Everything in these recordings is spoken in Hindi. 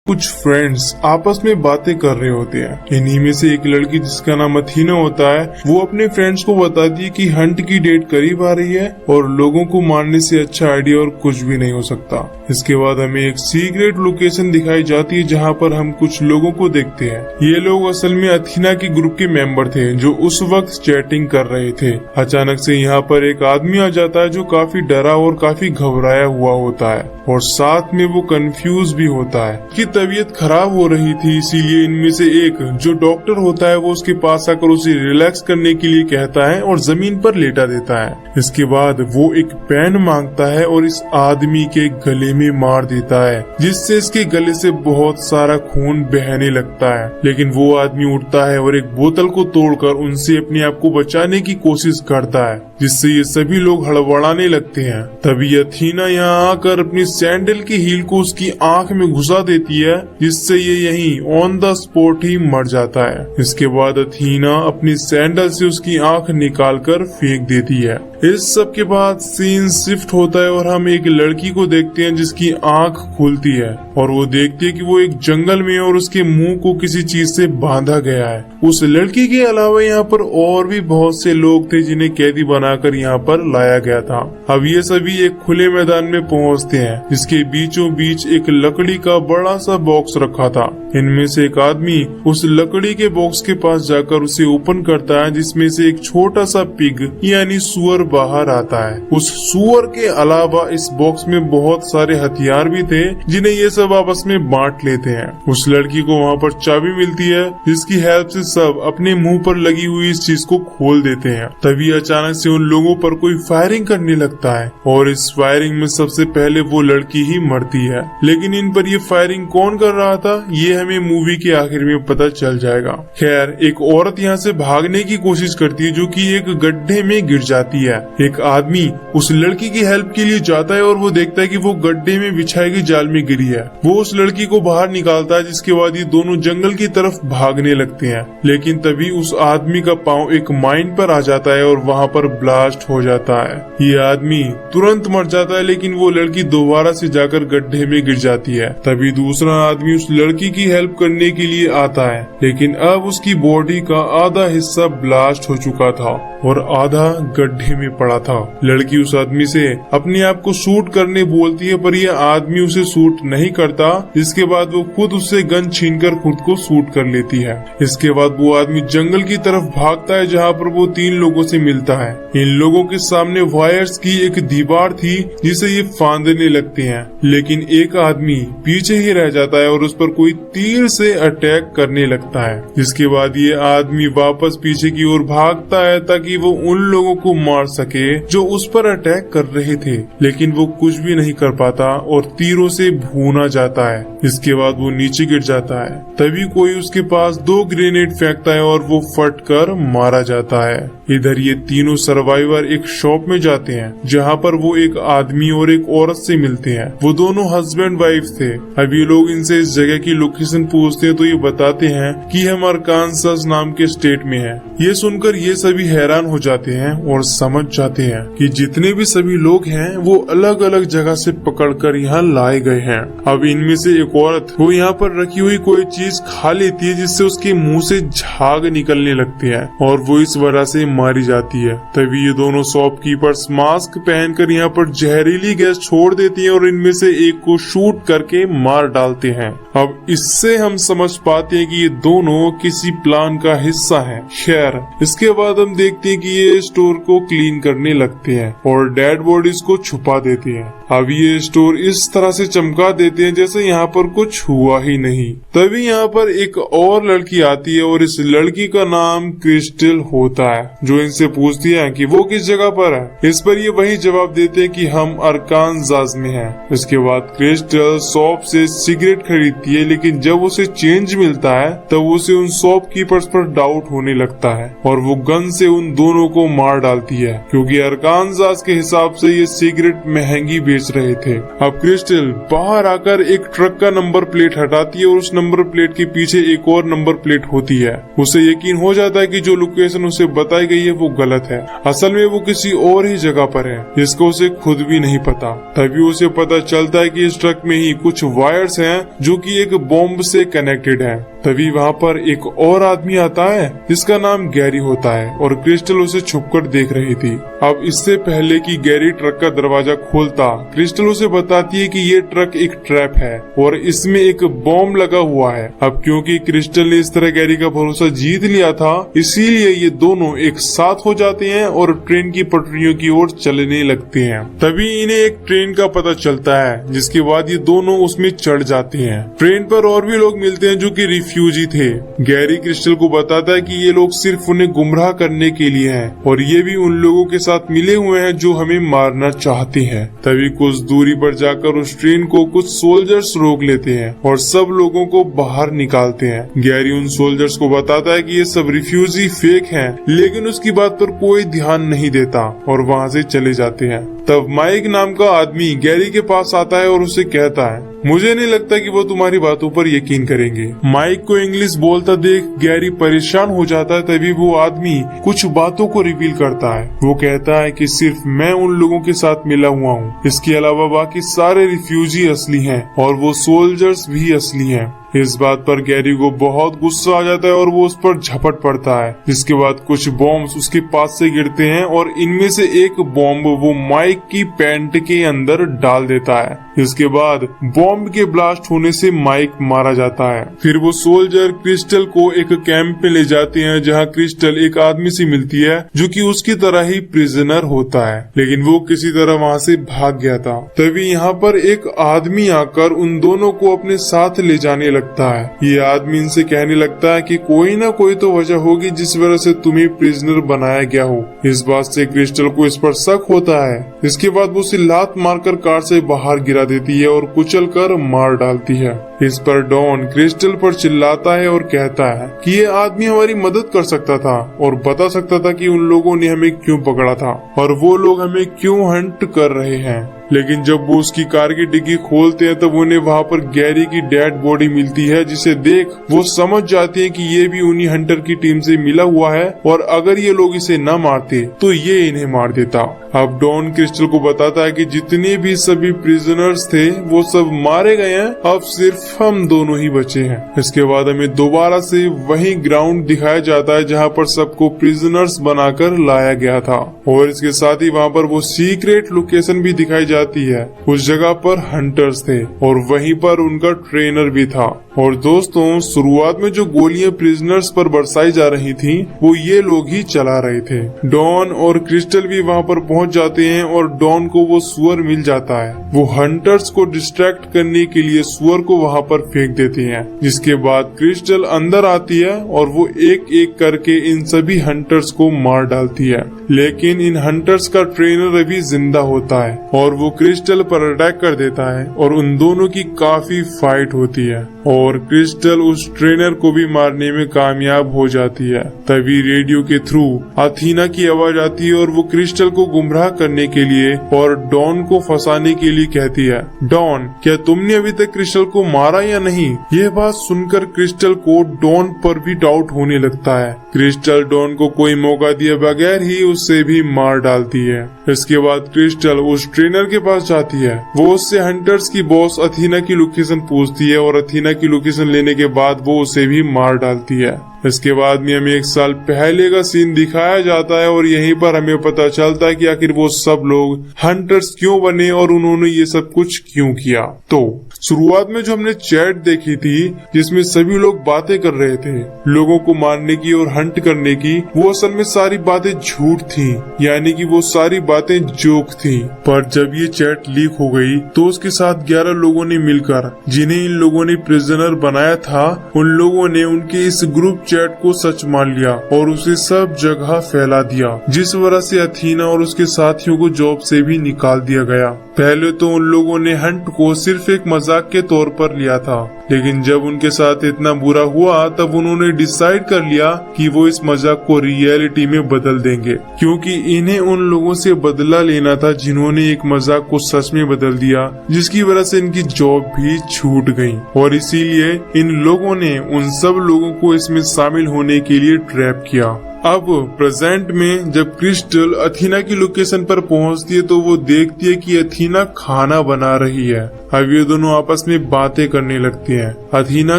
कुछ फ्रेंड्स आपस में बातें कर रहे होते हैं। इन्हीं में से एक लड़की जिसका नाम अथीना होता है, वो अपने फ्रेंड्स को बताती है कि हंट की डेट करीब आ रही है और लोगों को मारने से अच्छा आइडिया और कुछ भी नहीं हो सकता। इसके बाद हमें एक सीक्रेट लोकेशन दिखाई जाती है जहाँ पर हम कुछ लोगों को देखते हैं। ये लोग असल में अथीना के ग्रुप के मेंबर थे जो उस वक्त चैटिंग कर रहे थे। अचानक से यहाँ पर एक आदमी आ जाता है जो काफी डरा और काफी घबराया हुआ होता है और साथ में वो कंफ्यूज भी होता है कि तबीयत खराब हो रही थी। इसीलिए इनमें से एक जो डॉक्टर होता है वो उसके पास आकर उसे रिलैक्स करने के लिए कहता है और जमीन पर लेटा देता है। इसके बाद वो एक पेन मांगता है और इस आदमी के गले में मार देता है, जिससे इसके गले से बहुत सारा खून बहने लगता है। लेकिन वो आदमी उठता है और एक बोतल को तोड़कर उनसे अपने आप को बचाने की कोशिश करता है, जिससे ये सभी लोग हड़बड़ाने लगते हैं। तभी अथीना यहाँ आकर अपनी सैंडल की हील को उसकी आंख में घुसा देती है, जिससे ये यहीं ऑन द स्पॉट ही मर जाता है। इसके बाद अथीना अपनी सैंडल से उसकी आंख निकालकर फेंक देती है। इस सब के बाद सीन शिफ्ट होता है और हम एक लड़की को देखते हैं जिसकी आंख खुलती है और वो देखती है कि वो एक जंगल में है और उसके मुंह को किसी चीज से बांधा गया है। उस लड़की के अलावा यहाँ पर और भी बहुत से लोग थे जिन्हें कैदी बनाकर यहाँ पर लाया गया था। अब ये सभी एक खुले मैदान में पहुँचते हैं जिसके बीचों बीच एक लकड़ी का बड़ा सा बॉक्स रखा था। इनमें से एक आदमी उस लकड़ी के बॉक्स के पास जाकर उसे ओपन करता है, जिसमें से एक छोटा सा पिग यानी सुअर बाहर आता है। उस सुअर के अलावा इस बॉक्स में बहुत सारे हथियार भी थे जिन्हें ये सब आपस में बांट लेते हैं। उस लड़की को वहाँ पर चाबी मिलती है जिसकी हेल्प से सब अपने मुंह पर लगी हुई इस चीज को खोल देते हैं। तभी अचानक से उन लोगों पर कोई फायरिंग करने लगता है और इस फायरिंग में सबसे पहले वो लड़की ही मरती है। लेकिन इन पर ये फायरिंग कौन कर रहा था ये हमें मूवी के आखिर में पता चल जाएगा। खैर, एक औरत यहाँ से भागने की कोशिश करती है जो कि एक गड्ढे में गिर जाती है। एक आदमी उस लड़की की हेल्प के लिए जाता है और वो देखता है कि वो गड्ढे में बिछाई गई जाल में गिरी है। वो उस लड़की को बाहर निकालता है, जिसके बाद ये दोनों जंगल की तरफ भागने लगते हैं। लेकिन तभी उस आदमी का पांव एक माइन पर आ जाता है और वहाँ पर ब्लास्ट हो जाता है। ये आदमी तुरंत मर जाता है, लेकिन वो लड़की दोबारा से जाकर गड्ढे में गिर जाती है। तभी दूसरा आदमी उस लड़की की हेल्प करने के लिए आता है, लेकिन अब उसकी बॉडी का आधा हिस्सा ब्लास्ट हो चुका था और आधा गड्ढे में पड़ा था। लड़की उस आदमी से अपने आप को शूट करने बोलती है, पर यह आदमी उसे शूट नहीं करता। इसके बाद वो खुद उससे गन छीनकर खुद को शूट कर लेती है। इसके बाद वो आदमी जंगल की तरफ भागता है जहाँ पर वो 3 लोगों से मिलता है। इन लोगों के सामने वायर्स की एक दीवार थी जिसे ये फांदने लगते हैं, लेकिन एक आदमी पीछे ही रह जाता है और उस पर कोई तीर से अटैक करने लगता है। जिसके बाद ये आदमी वापस पीछे की ओर भागता है ताकि वो उन लोगों को मार सके जो उस पर अटैक कर रहे थे, लेकिन वो कुछ भी नहीं कर पाता और तीरों से भूना जाता है। इसके बाद वो नीचे गिर जाता है। तभी कोई उसके पास 2 ग्रेनेड फेंकता है और वो फट कर मारा जाता है। इधर ये तीनों सर्वाइवर एक शॉप में जाते हैं जहाँ पर वो एक आदमी और एक औरत से मिलते हैं। वो दोनों हस्बैंड वाइफ थे। अब ये लोग इनसे इस जगह की लोकेशन पूछते हैं तो ये बताते हैं कि हम अरकानसास नाम के स्टेट में हैं। ये सुनकर ये सभी हैरान हो जाते हैं और समझ जाते हैं कि जितने भी सभी लोग हैं वो अलग अलग जगह से पकड़कर यहाँ लाए गए हैं। अब इनमें से एक औरत वो यहाँ पर रखी हुई कोई चीज खा लेती है, जिससे उसके मुंह से झाग निकलने लगती है और वो इस वजह से मारी जाती है। तभी ये दोनों शॉपकीपर्स मास्क पहनकर यहाँ पर जहरीली गैस छोड़ देती हैं और इनमें से एक को शूट करके मार डालते हैं। अब इससे हम समझ पाते हैं कि ये दोनों किसी प्लान का हिस्सा हैं। खैर, इसके बाद हम देखते हैं कि ये स्टोर को क्लीन करने लगते हैं और डेड बॉडीज को छुपा देते हैं। अब ये स्टोर इस तरह से चमका देते हैं जैसे यहाँ पर कुछ हुआ ही नहीं। तभी यहाँ पर एक और लड़की आती है और इस लड़की का नाम क्रिस्टल होता है, जो इनसे पूछती है कि वो किस जगह पर है। इस पर ये वही जवाब देते हैं कि हम अरकानसास में हैं। इसके बाद क्रिस्टल शॉप से सिगरेट खरीदती है, लेकिन जब उसे चेंज मिलता है तब उसे उन शॉपकीपर्स पर डाउट होने लगता है और वो गन से उन दोनों को मार डालती है, क्योंकि अरकानसास के हिसाब से ये सिगरेट महंगी बेच रहे थे। अब क्रिस्टल बाहर आकर एक ट्रक का नंबर प्लेट हटाती है और उस नंबर प्लेट के पीछे एक और नंबर प्लेट होती है। उसे यकीन हो जाता है कि जो लोकेशन उसे बताई गई है वो गलत है। असल में वो किसी और ही जगह पर है, जिसको उसे खुद भी नहीं पता। तभी उसे पता चलता है कि इस ट्रक में ही कुछ वायर्स हैं जो कि एक बॉम्ब से कनेक्टेड है। तभी वहाँ पर एक और आदमी आता है जिसका नाम गैरी होता है और क्रिस्टल उसे छुपकर देख रही थी। अब इससे पहले कि गैरी ट्रक का दरवाजा खोलता, क्रिस्टल उसे बताती है कि ये ट्रक एक ट्रैप है और इसमें एक बॉम्ब लगा हुआ है। अब क्योंकि क्रिस्टल ने इस तरह गैरी का भरोसा जीत लिया था, इसीलिए ये दोनों एक साथ हो जाते हैं और ट्रेन की पटरियों की ओर चलने लगते हैं। तभी इन्हें एक ट्रेन का पता चलता है, जिसके बाद ये दोनों उसमें चढ़ जाते हैं। ट्रेन पर और भी लोग मिलते हैं जो कि रिफ्यूजी थे। गैरी क्रिस्टल को बताता है कि ये लोग सिर्फ उन्हें गुमराह करने के लिए हैं और ये भी उन लोगों के साथ मिले हुए हैं जो हमें मारना चाहते हैं। तभी कुछ दूरी पर जाकर उस ट्रेन को कुछ सोल्जर्स रोक लेते हैं और सब लोगों को बाहर निकालते हैं। गैरी उन सोल्जर्स को बताता है कि ये सब रिफ्यूजी फेक हैं, लेकिन उसकी बात पर कोई ध्यान नहीं देता और वहाँ से चले जाते हैं। तब माइक नाम का आदमी गैरी के पास आता है और उसे कहता है, मुझे नहीं लगता कि वो तुम्हारी बातों पर यकीन करेंगे। माइक को इंग्लिश बोलता देख गैरी परेशान हो जाता है। तभी वो आदमी कुछ बातों को रिवील करता है। वो कहता है कि सिर्फ मैं उन लोगों के साथ मिला हुआ हूँ, इसके अलावा बाकी सारे रिफ्यूजी असली हैं और वो सोल्जर्स भी असली हैं। इस बात पर गैरी को बहुत गुस्सा आ जाता है और वो उस पर झपट पड़ता है, जिसके बाद कुछ बॉम्ब्स उसके पास से गिरते हैं और इनमें से एक बॉम्ब वो माइक की पैंट के अंदर डाल देता है। इसके बाद बॉम्ब के ब्लास्ट होने से माइक मारा जाता है। फिर वो सोल्जर क्रिस्टल को एक कैंप में ले जाते हैं, जहाँ क्रिस्टल एक आदमी से मिलती है जो कि उसकी तरह ही प्रिजनर होता है, लेकिन वो किसी तरह वहाँ से भाग गया था। तभी यहाँ पर एक आदमी आकर उन दोनों को अपने साथ ले जाने लगता है। ये आदमी इनसे कहने लगता है कि कोई ना कोई तो वजह होगी जिस वजह से तुम्हें प्रिजनर बनाया गया हो। इस बात से क्रिस्टल को इस पर शक होता है। इसके बाद वो उसे लात मारकर कार से बाहर गिरा देती है और कुचल कर मार डालती है। इस पर डॉन क्रिस्टल पर चिल्लाता है और कहता है कि ये आदमी हमारी मदद कर सकता था और बता सकता था कि उन लोगों ने हमें क्यों पकड़ा था और वो लोग हमें क्यों हंट कर रहे हैं। लेकिन जब वो उसकी कार की डिग्गी खोलते हैं तब उन्हें वहाँ पर गैरी की डेड बॉडी मिलती है, जिसे देख वो समझ जाते हैं कि ये भी उन्हीं हंटर की टीम से मिला हुआ है और अगर ये लोग इसे न मारते तो ये इन्हें मार देता। अब डॉन क्रिस्टल को बताता है कि जितने भी सभी प्रिजनर्स थे वो सब मारे गए हैं, अब सिर्फ हम दोनों ही बचे हैं। इसके बाद हमें दोबारा से वही ग्राउंड दिखाया जाता है जहाँ पर सबको प्रिजनर्स बनाकर लाया गया था और इसके साथ ही वहाँ पर वो सीक्रेट लोकेशन भी दिखाई जाती है। उस जगह पर हंटर्स थे और वहीं पर उनका ट्रेनर भी था। और दोस्तों, शुरुआत में जो गोलियां प्रिजनर्स पर बरसाई जा रही थी वो ये लोग ही चला रहे थे। डॉन और क्रिस्टल भी वहाँ पर पहुँच जाते हैं और डॉन को वो सुअर मिल जाता है। वो हंटर्स को डिस्ट्रैक्ट करने के लिए सुअर को वहाँ पर फेंक देते हैं, जिसके बाद क्रिस्टल अंदर आती है और वो एक एक करके इन सभी हंटर्स को मार डालती है। लेकिन इन हंटर्स का ट्रेनर अभी जिंदा होता है और वो क्रिस्टल पर अटैक कर देता है और उन दोनों की काफी फाइट होती है और क्रिस्टल उस ट्रेनर को भी मारने में कामयाब हो जाती है। तभी रेडियो के थ्रू अथीना की आवाज आती है और वो क्रिस्टल को गुमराह करने के लिए और डॉन को फंसाने के लिए कहती है, डॉन, क्या तुमने अभी तक क्रिस्टल को मारा या नहीं? यह बात सुनकर क्रिस्टल को डॉन पर भी डाउट होने लगता है। क्रिस्टल डॉन को कोई मौका दिए बगैर ही उससे भी मार डालती है। इसके बाद क्रिस्टल उस ट्रेनर के पास जाती है। वो उससे हंटर्स की बॉस अथीना की लोकेशन पूछती है और अथीना की लोकेशन लेने के बाद वो उसे भी मार डालती है। इसके बाद में हमें 1 साल पहले का सीन दिखाया जाता है और यहीं पर हमें पता चलता है कि आखिर वो सब लोग हंटर्स क्यों बने और उन्होंने ये सब कुछ क्यों किया। तो शुरुआत में जो हमने चैट देखी थी जिसमें सभी लोग बातें कर रहे थे लोगों को मारने की और हंट करने की, वो असल में सारी बातें झूठ थी, यानी कि वो सारी बातें जोक थी। पर जब ये चैट लीक हो गई तो उसके साथ 11 लोगों ने मिलकर, जिन्हें इन लोगों ने प्रिजनर बनाया था, उन लोगों ने उनके इस ग्रुप चैट को सच मान लिया और उसे सब जगह फैला दिया, जिस वजह से अथीना और उसके साथियों को जॉब से भी निकाल दिया गया। पहले तो उन लोगों ने हंट को सिर्फ एक मजाक के तौर पर लिया था, लेकिन जब उनके साथ इतना बुरा हुआ तब उन्होंने डिसाइड कर लिया कि वो इस मजाक को रियलिटी में बदल देंगे, क्योंकि इन्हें उन लोगों से बदला लेना था जिन्होंने एक मजाक को सच में बदल दिया, जिसकी वजह से इनकी जॉब भी छूट गई। और इसीलिए इन लोगों ने उन सब लोगों को इसमें शामिल होने के लिए ट्रैप किया। अब प्रेजेंट में जब क्रिस्टल अथीना की लोकेशन पर पहुंचती है तो वो देखती है कि अथीना खाना बना रही है। अब ये दोनों आपस में बातें करने लगती हैं। अथीना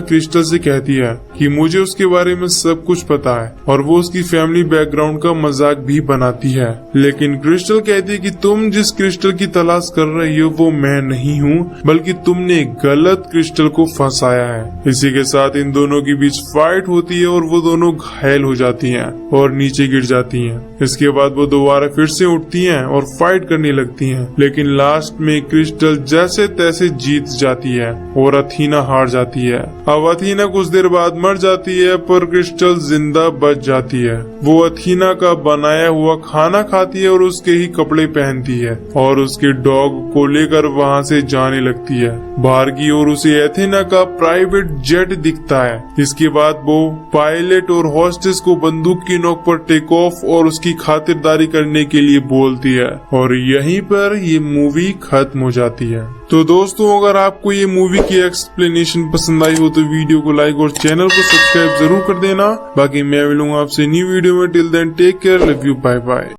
क्रिस्टल से कहती है कि मुझे उसके बारे में सब कुछ पता है और वो उसकी फैमिली बैकग्राउंड का मजाक भी बनाती है। लेकिन क्रिस्टल कहती है कि तुम जिस क्रिस्टल की तलाश कर रही हो वो मैं नहीं हूँ, बल्कि तुमने गलत क्रिस्टल को फंसाया है। इसी के साथ इन दोनों के बीच फाइट होती है और वो दोनों घायल हो जाती हैं और नीचे गिर जाती हैं। इसके बाद वो दोबारा फिर से उठती हैं और फाइट करने लगती हैं, लेकिन लास्ट में क्रिस्टल जैसे तैसे जीत जाती है और अथीना हार जाती है। अब अथीना कुछ देर बाद मर जाती है पर क्रिस्टल जिंदा बच जाती है। वो अथीना का बनाया हुआ खाना खाती है और उसके ही कपड़े पहनती है और उसके डॉग को लेकर वहाँ से जाने लगती है। बाहर की ओर उसे अथीना का प्राइवेट जेट दिखता है। इसके बाद वो पायलट और हॉस्टेस को बंदूक की नोक पर टेक ऑफ और उसकी खातिरदारी करने के लिए बोलती है और यहीं पर ये मूवी खत्म हो जाती है। तो दोस्तों, अगर आपको ये मूवी की एक्सप्लेनेशन पसंद आई हो तो वीडियो को लाइक और चैनल को सब्सक्राइब जरूर कर देना। बाकी मैं मिलूंगा आपसे न्यू वीडियो में। Till then take care, love you, bye bye.